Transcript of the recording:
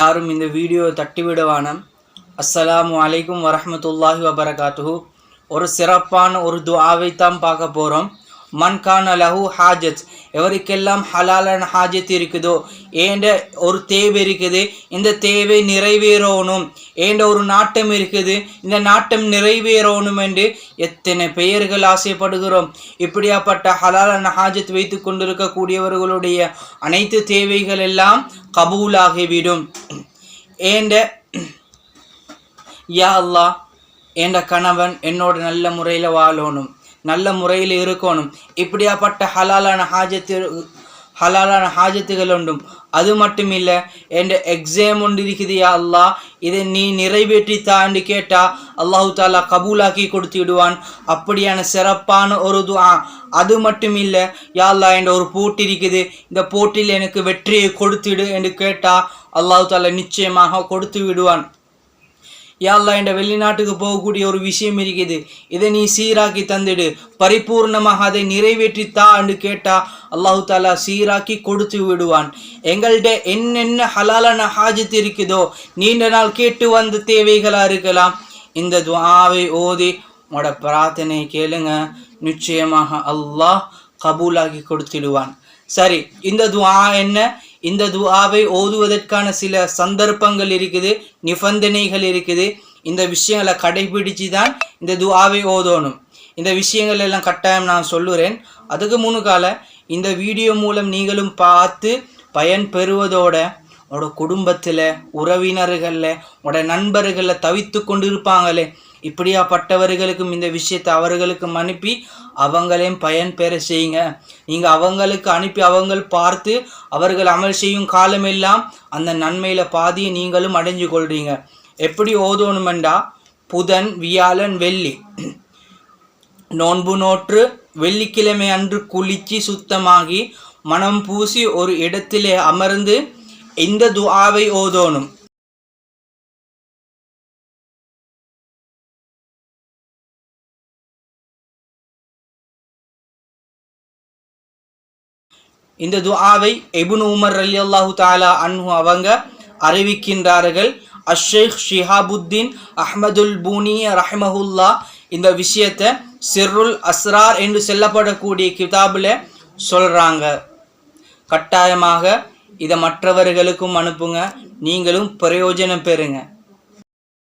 யாரும் இந்த வீடியோ தட்டிவிடுவானம். அஸ்ஸலாமு அலைக்கும் வரஹ்மத்துல்லாஹி வபரகாத்துஹு. ஒரு சிறப்பான ஒரு துஆவை தான் பார்க்க போகிறோம். மன்கான லஹு ஹாஜத், எவருக்கெல்லாம் ஹலாலான ஹாஜத் இருக்குதோ, ஏண்ட ஒரு தேவை இருக்குது, இந்த தேவை நிறைவேறணும், ஏண்ட ஒரு நாட்டம் இருக்குது, இந்த நாட்டம் நிறைவேறணும் என்று எத்தனை பெயர்கள் ஆசைப்படுகிறோம். இப்படியாப்பட்ட ஹலாலான ஹாஜத் வைத்து கொண்டிருக்கக்கூடியவர்களுடைய அனைத்து தேவைகள் எல்லாம் கபூலாகிவிடும். ஏண்ட யா அல்லாஹ், ஏண்ட கணவன் என்னோட நல்ல முறையில் வாழணும், நல்ல முறையில் இருக்கணும், இப்படியாப்பட்ட ஹலாலான ஹாஜத்துகள் உண்டும். அது மட்டும் இல்லை, என் எக்ஸாம் ஒன்று இருக்குது யா அல்லாஹ், இதை நீ நிறைவேற்றி தாண்டி கேட்டால் அல்லாஹு தாலா கபூலாக்கி கொடுத்து விடுவான். அப்படியான சிறப்பான ஒரு துஆ. அது மட்டும் இல்லை, யா அல்லாஹ் என்ற ஒரு போட்டி இருக்குது, இந்த போட்டியில் எனக்கு வெற்றியை கொடுத்துடு என்று கேட்டால் அல்லாஹு தாலா நிச்சயமாக கொடுத்து விடுவான். யா அல்லாஹ், என்ற வெளிநாட்டுக்கு போகக்கூடிய ஒரு விஷயம் இருக்குது, இதை நீ சீராக்கி தந்துடு, பரிபூர்ணமாக அதை நிறைவேற்றி தா என்று கேட்டால் அல்லாஹு தாலா சீராக்கி கொடுத்து விடுவான். எங்கள்கிட்ட என்னென்ன ஹலாலான ஹாஜத் இருக்குதோ, நீண்ட நாள் கேட்டு வந்த தேவைகளாக இருக்கலாம், இந்த துஆவை ஓதி உங்களோட பிரார்த்தனை கேளுங்க, நிச்சயமாக அல்லாஹ் கபூலாக்கி கொடுத்துடுவான். சரி, இந்த துஆ என்ன? இந்த துஆவை ஓதுவதற்கான சில சந்தர்ப்பங்கள் இருக்குது, நிபந்தனைகள் இருக்குது. இந்த விஷயங்களை கடைபிடிச்சு தான் இந்த துஆவை ஓதணும். இந்த விஷயங்கள் எல்லாம் கட்டாயம் நான் சொல்லுறேன். அதுக்கு முன்னுக்கால இந்த வீடியோ மூலம் நீங்களும் பார்த்து பயன் பெறுவதோட உங்களோட குடும்பத்தில், உறவினர்களில், உங்களோட நண்பர்களில் தவித்து கொண்டு இருப்பாங்களே, இப்படியாப்பட்டவர்களுக்கும் இந்த விஷயத்தை அவர்களுக்கும் அனுப்பி அவங்களையும் பயன் பெற செய்யுங்க. நீங்கள் அவங்களுக்கு அனுப்பி அவங்கள் பார்த்து அவர்கள் அமல் செய்யும் காலமெல்லாம் அந்த நன்மையில் பாதியை நீங்களும் அடைஞ்சு கொள்றீங்க. எப்படி ஓதணுமெண்டா, புதன், வியாழன், வெள்ளி நோன்பு நோற்று வெள்ளிக்கிழமை அன்று குளிச்சு சுத்தமாகி மனம் பூசி ஒரு இடத்திலே அமர்ந்து இந்த துஆவை ஓதணும். இந்த துஆவை இப்னு உமர் ரலியல்லாஹு தஆலா அன்ஹு அவங்க அறிவிக்கின்றார்கள். அஷேக் ஷிஹாபுத்தீன் அஹ்மதுல் பூனி ரஹ்மஹுல்லா இந்த விஷயத்தை சிர்ருல் அஸ்ரார் என்று சொல்லப்படக்கூடிய கிதாபில் சொல்கிறாங்க. கட்டாயமாக இதை மற்றவர்களுக்கும் அனுப்புங்க, நீங்களும் பிரயோஜனம் பெறுங்க.